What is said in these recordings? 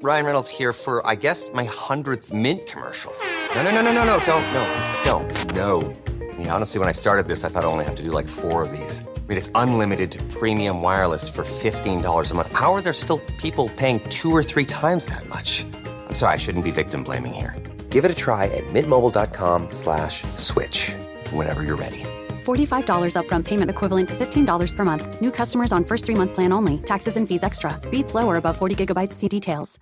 Ryan Reynolds here for, I guess, my 100th Mint commercial. No, don't. I mean, honestly, when I started this, I thought I only have to do like 4 of these. I mean, it's unlimited premium wireless for $15 a month. How are there still people paying 2 or 3 times that much? I'm sorry, I shouldn't be victim blaming here. Give it a try at mintmobile.com/switch. Whenever you're ready. $45 upfront payment equivalent to $15 per month. New customers on first 3-month plan only. Taxes and fees extra. Speed slower above 40 gigabytes. See details.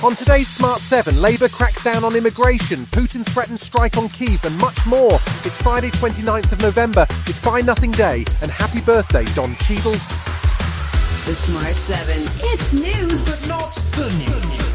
On today's Smart 7, Labour cracks down on immigration, Putin threatens strike on Kyiv and much more. It's Friday 29th of November, it's Buy Nothing Day, and happy birthday, Don Cheadle. The Smart 7. It's news, but not the news.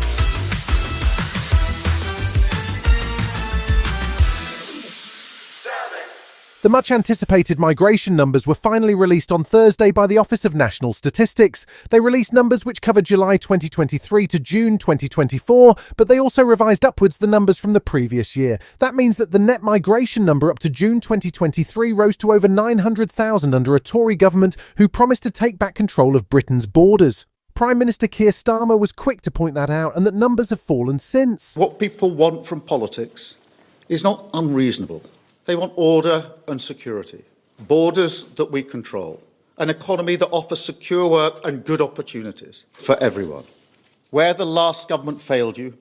The much-anticipated migration numbers were finally released on Thursday by the Office of National Statistics. They released numbers which cover July 2023 to June 2024, but they also revised upwards the numbers from the previous year. That means that the net migration number up to June 2023 rose to over 900,000 under a Tory government who promised to take back control of Britain's borders. Prime Minister Keir Starmer was quick to point that out and that numbers have fallen since. What people want from politics is not unreasonable. They want order and security, borders that we control, an economy that offers secure work and good opportunities for everyone. Where the last government failed you,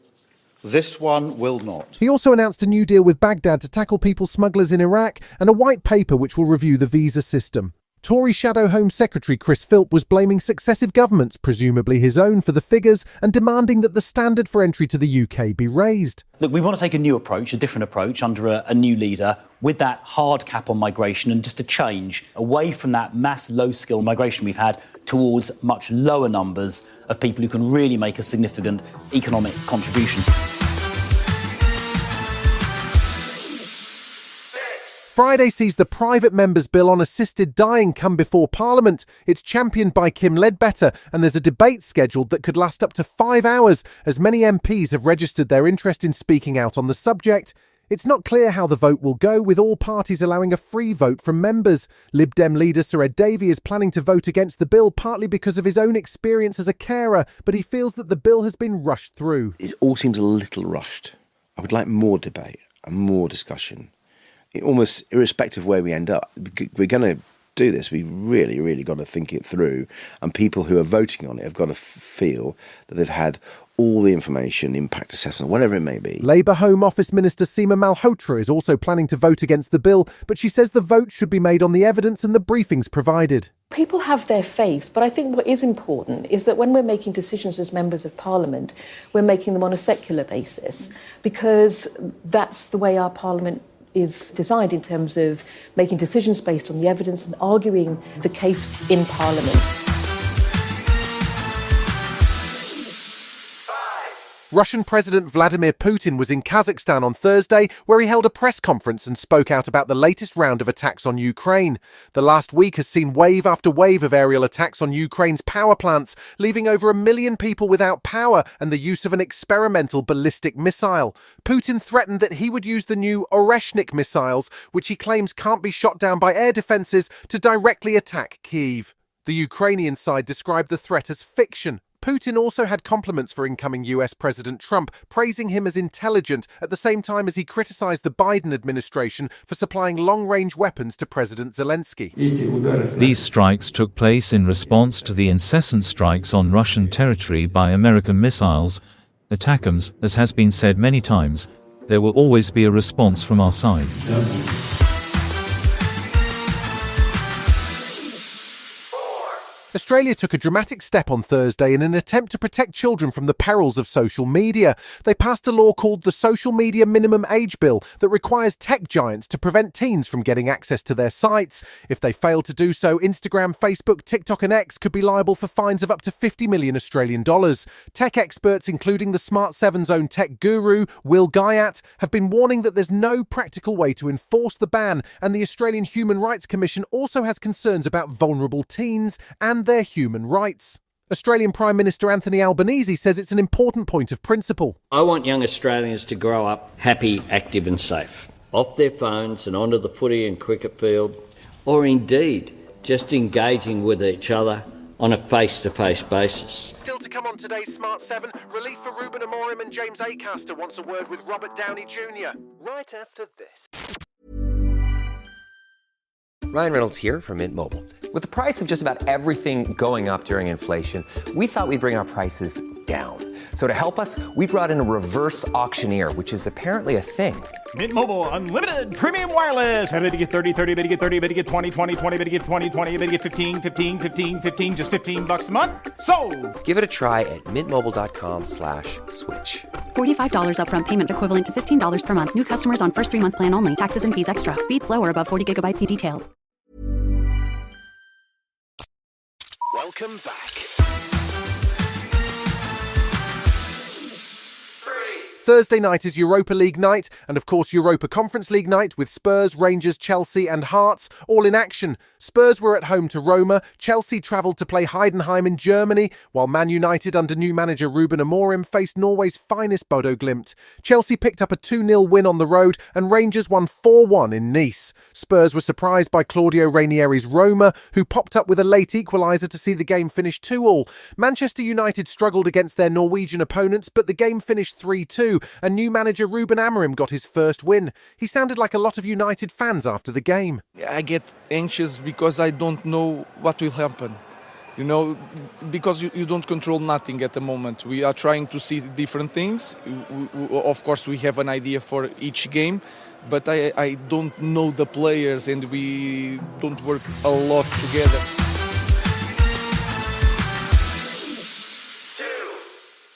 this one will not. He also announced a new deal with Baghdad to tackle people smugglers in Iraq and a white paper which will review the visa system. Tory Shadow Home Secretary Chris Philp was blaming successive governments, presumably his own, for the figures and demanding that the standard for entry to the UK be raised. Look, we want to take a new approach, a different approach under a new leader with that hard cap on migration and just a change away from that mass low-skill migration we've had towards much lower numbers of people who can really make a significant economic contribution. Friday sees the private member's bill on assisted dying come before Parliament. It's championed by Kim Ledbetter, and there's a debate scheduled that could last up to 5 hours, as many MPs have registered their interest in speaking out on the subject. It's not clear how the vote will go, with all parties allowing a free vote from members. Lib Dem leader Sir Ed Davey is planning to vote against the bill, partly because of his own experience as a carer, but he feels that the bill has been rushed through. It all seems a little rushed. I would like more debate and more discussion. Almost irrespective of where we end up, we're going to do this. We really got to think it through. And people who are voting on it have got to feel that they've had all the information, impact assessment, whatever it may be. Labour Home Office Minister Seema Malhotra is also planning to vote against the bill, but she says the vote should be made on the evidence and the briefings provided. People have their faith, but I think what is important is that when we're making decisions as members of Parliament, we're making them on a secular basis, because that's the way our Parliament is designed in terms of making decisions based on the evidence and arguing the case in Parliament. Russian President Vladimir Putin was in Kazakhstan on Thursday, where he held a press conference and spoke out about the latest round of attacks on Ukraine. The last week has seen wave after wave of aerial attacks on Ukraine's power plants, leaving over 1 million people without power and the use of an experimental ballistic missile. Putin threatened that he would use the new Oreshnik missiles, which he claims can't be shot down by air defences, to directly attack Kyiv. The Ukrainian side described the threat as fiction. Putin also had compliments for incoming US President Trump, praising him as intelligent at the same time as he criticised the Biden administration for supplying long-range weapons to President Zelensky. These strikes took place in response to the incessant strikes on Russian territory by American missiles. ATACMS, as has been said many times, there will always be a response from our side. Australia took a dramatic step on Thursday in an attempt to protect children from the perils of social media. They passed a law called the Social Media Minimum Age Bill that requires tech giants to prevent teens from getting access to their sites. If they fail to do so, Instagram, Facebook, TikTok and X could be liable for fines of up to 50 million Australian dollars. Tech experts, including the Smart 7's own tech guru, Will Guyat, have been warning that there's no practical way to enforce the ban, and the Australian Human Rights Commission also has concerns about vulnerable teens and their human rights. Australian Prime Minister Anthony Albanese says it's an important point of principle. I want young Australians to grow up happy, active and safe, off their phones and onto the footy and cricket field, or indeed just engaging with each other on a face-to-face basis. Still to come on today's Smart 7, relief for Ruben Amorim and James Acaster wants a word with Robert Downey Jr. right after this. Ryan Reynolds here from Mint Mobile. With the price of just about everything going up during inflation, we thought we'd bring our prices down. So to help us, we brought in a reverse auctioneer, which is apparently a thing. Mint Mobile Unlimited Premium Wireless. How to get 30, 30, bit to get 30, bit to get 20, 20, 20, bit to get 20, 20, bit to get 15, 15, 15, 15, just $15 a month? Sold! Give it a try at mintmobile.com/switch. $45 upfront payment equivalent to $15 per month. New customers on first 3-month plan only. Taxes and fees extra. Speed slower above 40 gigabytes per detail. Welcome back. Thursday night is Europa League night, and of course Europa Conference League night with Spurs, Rangers, Chelsea and Hearts all in action. Spurs were at home to Roma, Chelsea travelled to play Heidenheim in Germany, while Man United under new manager Ruben Amorim faced Norway's finest Bodo Glimt. Chelsea picked up a 2-0 win on the road and Rangers won 4-1 in Nice. Spurs were surprised by Claudio Ranieri's Roma, who popped up with a late equaliser to see the game finish 2-2. Manchester United struggled against their Norwegian opponents, but the game finished 3-2. And new manager Ruben Amorim got his first win. He sounded like a lot of United fans after the game. I get anxious because I don't know what will happen. You know, because you don't control nothing at the moment. We are trying to see different things. Of course, we have an idea for each game, but I don't know the players and we don't work a lot together.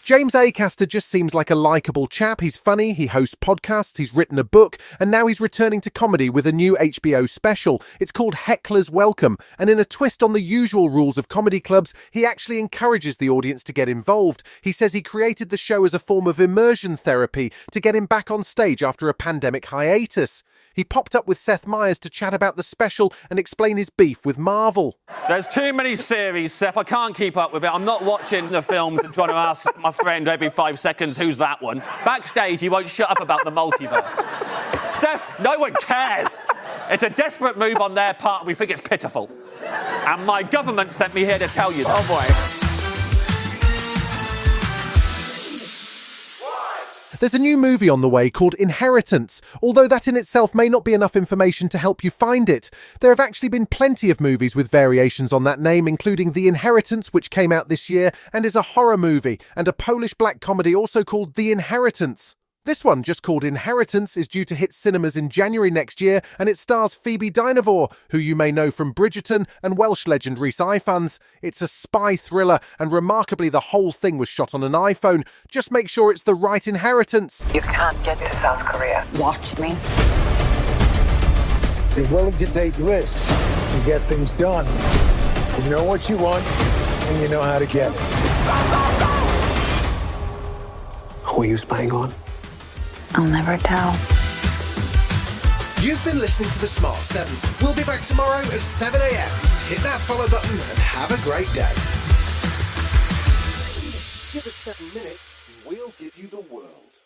James Acaster just seems like a likeable chap. He's funny, he hosts podcasts, he's written a book, and now he's returning to comedy with a new HBO special. It's called Heckler's Welcome, and in a twist on the usual rules of comedy clubs, he actually encourages the audience to get involved. He says he created the show as a form of immersion therapy to get him back on stage after a pandemic hiatus. He popped up with Seth Meyers to chat about the special and explain his beef with Marvel. There's too many series, Seth. I can't keep up with it. I'm not watching the films and trying to ask my friend every 5 seconds, who's that one? Backstage, he won't shut up about the multiverse. Seth, no one cares. It's a desperate move on their part. We think it's pitiful. And my government sent me here to tell you that. Oh, boy. There's a new movie on the way called Inheritance, although that in itself may not be enough information to help you find it. There have actually been plenty of movies with variations on that name, including The Inheritance, which came out this year and is a horror movie, and a Polish black comedy also called The Inheritance. This one, just called Inheritance, is due to hit cinemas in January next year, and it stars Phoebe Dynevor, who you may know from Bridgerton and Welsh legend Rhys Ifans. It's a spy thriller, and remarkably the whole thing was shot on an iPhone. Just make sure it's the right inheritance. You can't get to South Korea. Watch me. You're willing to take risks to get things done. You know what you want, and you know how to get it. Who are you spying on? I'll never tell. You've been listening to The Smart 7. We'll be back tomorrow at 7 a.m. Hit that follow button and have a great day. Give us 7 minutes and we'll give you the world.